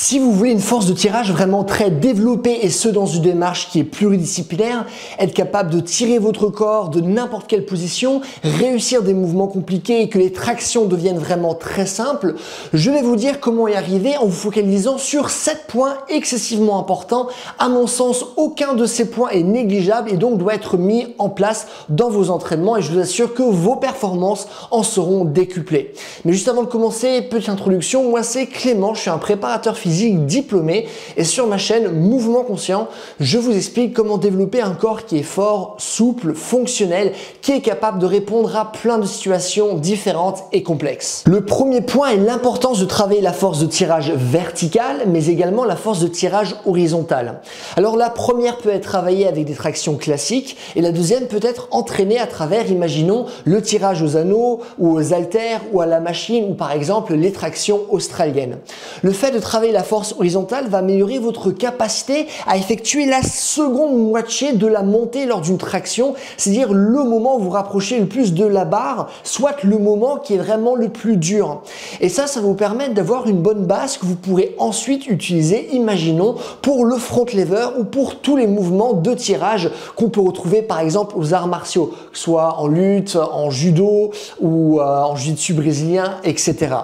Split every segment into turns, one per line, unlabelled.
Si vous voulez une force de tirage vraiment très développée et ce dans une démarche qui est pluridisciplinaire, être capable de tirer votre corps de n'importe quelle position, réussir des mouvements compliqués et que les tractions deviennent vraiment très simples, je vais vous dire comment y arriver en vous focalisant sur 7 points excessivement importants. À mon sens, aucun de ces points est négligeable et donc doit être mis en place dans vos entraînements et je vous assure que vos performances en seront décuplées. Mais juste avant de commencer, petite introduction, moi c'est Clément, je suis un préparateur physique diplômé et sur ma chaîne Mouvement Conscient, je vous explique comment développer un corps qui est fort, souple, fonctionnel, qui est capable de répondre à plein de situations différentes et complexes. Le premier point est l'importance de travailler la force de tirage verticale, mais également la force de tirage horizontale. Alors la première peut être travaillée avec des tractions classiques et la deuxième peut être entraînée à travers, imaginons, le tirage aux anneaux ou aux haltères ou à la machine ou par exemple les tractions australiennes. Le fait de travailler la force horizontale va améliorer votre capacité à effectuer la seconde moitié de la montée lors d'une traction, c'est-à-dire le moment où vous rapprochez le plus de la barre, soit le moment qui est vraiment le plus dur. Et ça va vous permettre d'avoir une bonne base que vous pourrez ensuite utiliser, imaginons, pour le front lever ou pour tous les mouvements de tirage qu'on peut retrouver par exemple aux arts martiaux, que ce soit en lutte, en judo ou en jiu-jitsu brésilien, etc.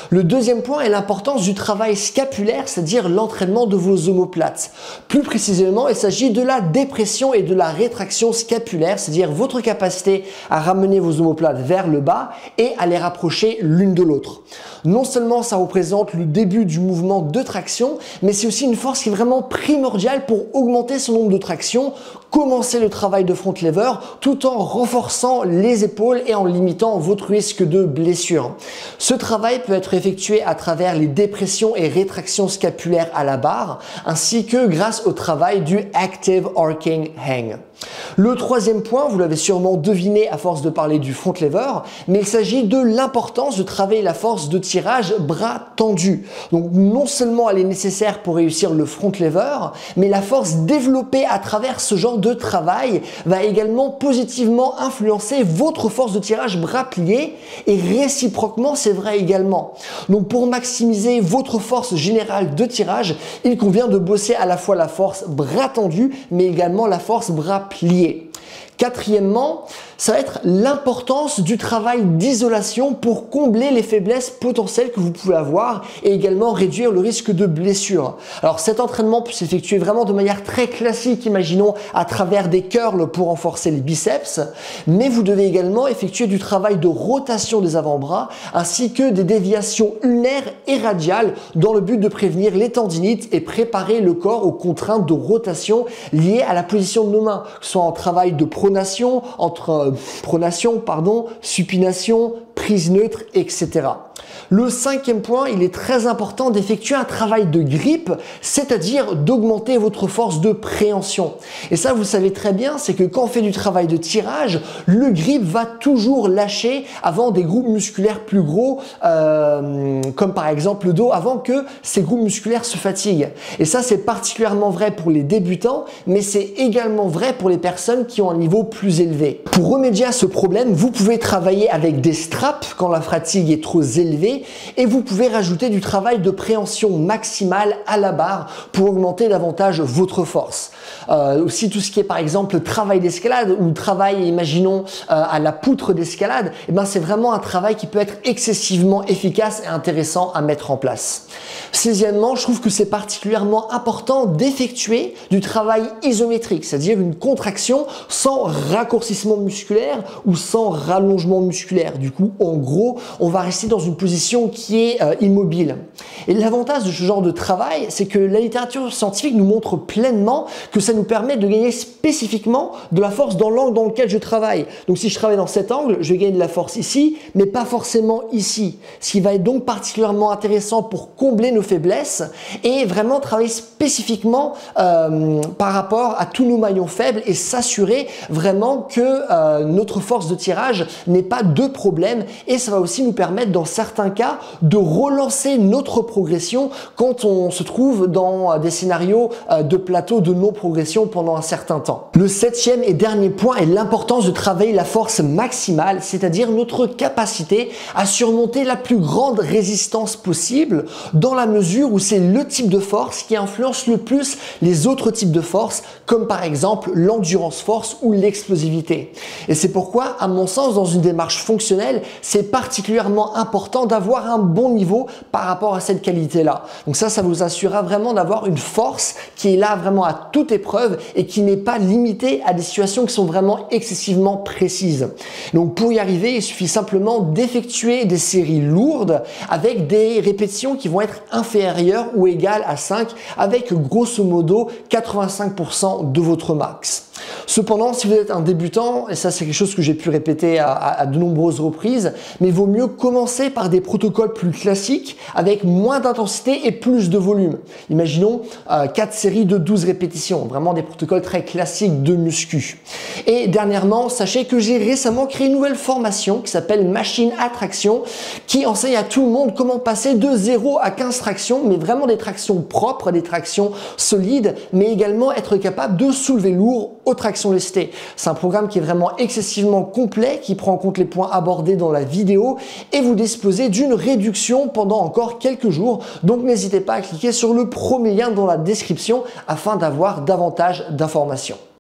Le deuxième point est l'importance du travail scapulaire, c'est-à-dire l'entraînement de vos omoplates. Plus précisément, il s'agit de la dépression et de la rétraction scapulaire, c'est-à-dire votre capacité à ramener vos omoplates vers le bas et à les rapprocher l'une de l'autre. Non seulement ça représente le début du mouvement de traction, mais c'est aussi une force qui est vraiment primordiale pour augmenter son nombre de tractions, commencer le travail de front lever tout en renforçant les épaules et en limitant votre risque de blessure. Ce travail peut être effectué à travers les dépressions et rétractions scapulaires à la barre, ainsi que grâce au travail du Active Arcing Hang. Le troisième point, vous l'avez sûrement deviné à force de parler du front lever, mais il s'agit de l'importance de travailler la force de tirage bras tendu. Donc non seulement elle est nécessaire pour réussir le front lever, mais la force développée à travers ce genre de travail va également positivement influencer votre force de tirage bras plié et réciproquement c'est vrai également. Donc pour maximiser votre force générale de tirage, il convient de bosser à la fois la force bras tendu mais également la force bras plié. Quatrièmement, ça va être l'importance du travail d'isolation pour combler les faiblesses potentielles que vous pouvez avoir et également réduire le risque de blessure. Alors cet entraînement peut s'effectuer vraiment de manière très classique, imaginons à travers des curls pour renforcer les biceps, mais vous devez également effectuer du travail de rotation des avant-bras ainsi que des déviations ulnaires et radiales dans le but de prévenir les tendinites et préparer le corps aux contraintes de rotation liées à la position de nos mains, que ce soit en travail de pronation, supination, prise neutre, etc. Le cinquième point, il est très important d'effectuer un travail de grippe, c'est-à-dire d'augmenter votre force de préhension. Et ça, vous savez très bien, c'est que quand on fait du travail de tirage, le grip va toujours lâcher avant des groupes musculaires plus gros, comme par exemple le dos, avant que ces groupes musculaires se fatiguent. Et ça, c'est particulièrement vrai pour les débutants, mais c'est également vrai pour les personnes qui ont un niveau plus élevé. Pour remédier à ce problème, vous pouvez travailler avec des straps quand la fatigue est trop élevée et vous pouvez rajouter du travail de préhension maximale à la barre pour augmenter davantage votre force. Aussi tout ce qui est par exemple travail d'escalade ou travail, imaginons, à la poutre d'escalade, eh ben, c'est vraiment un travail qui peut être excessivement efficace et intéressant à mettre en place. Sixièmement, je trouve que c'est particulièrement important d'effectuer du travail isométrique, c'est-à-dire une contraction sans raccourcissement musculaire ou sans rallongement musculaire. Du coup, en gros, on va rester dans une position qui est immobile. Et l'avantage de ce genre de travail, c'est que la littérature scientifique nous montre pleinement que ça nous permet de gagner spécifiquement de la force dans l'angle dans lequel je travaille. Donc si je travaille dans cet angle, je vais gagner de la force ici, mais pas forcément ici. Ce qui va être donc particulièrement intéressant pour combler nos faiblesses et vraiment travailler spécifiquement par rapport à tous nos maillons faibles et s'assurer vraiment que notre force de tirage n'ait pas de problème et ça va aussi nous permettre dans certains cas de relancer notre progression quand on se trouve dans des scénarios de plateau de non-progression pendant un certain temps. Le septième et dernier point est l'importance de travailler la force maximale, c'est-à-dire notre capacité à surmonter la plus grande résistance possible dans la mesure où c'est le type de force qui influence le plus les autres types de force, comme par exemple l'endurance force ou l'explosivité. Et c'est pourquoi, à mon sens, dans une démarche fonctionnelle, c'est particulièrement important d'avoir un bon niveau par rapport à cette qualité-là. Donc ça vous assurera vraiment d'avoir une force qui est là vraiment à toute épreuve et qui n'est pas limitée à des situations qui sont vraiment excessivement précises. Donc pour y arriver, il suffit simplement d'effectuer des séries lourdes avec des répétitions qui vont être inférieures ou égales à 5 avec grosso modo 85% de votre max. Cependant, si vous êtes un débutant, et ça c'est quelque chose que j'ai pu répéter à de nombreuses reprises, mais il vaut mieux commencer par des protocoles plus classiques avec moins d'intensité et plus de volume. Imaginons 4 séries de 12 répétitions, vraiment des protocoles très classiques de muscu. Et dernièrement, sachez que j'ai récemment créé une nouvelle formation qui s'appelle Machine à Traction, qui enseigne à tout le monde comment passer de 0 à 15 tractions, mais vraiment des tractions propres, des tractions solides, mais également être capable de soulever lourd aux tractions lestées. C'est un programme qui est vraiment excessivement complet, qui prend en compte les points abordés dans la vidéo et vous disposez d'une réduction pendant encore quelques jours. Donc n'hésitez pas à cliquer sur le premier lien dans la description afin d'avoir davantage d'informations.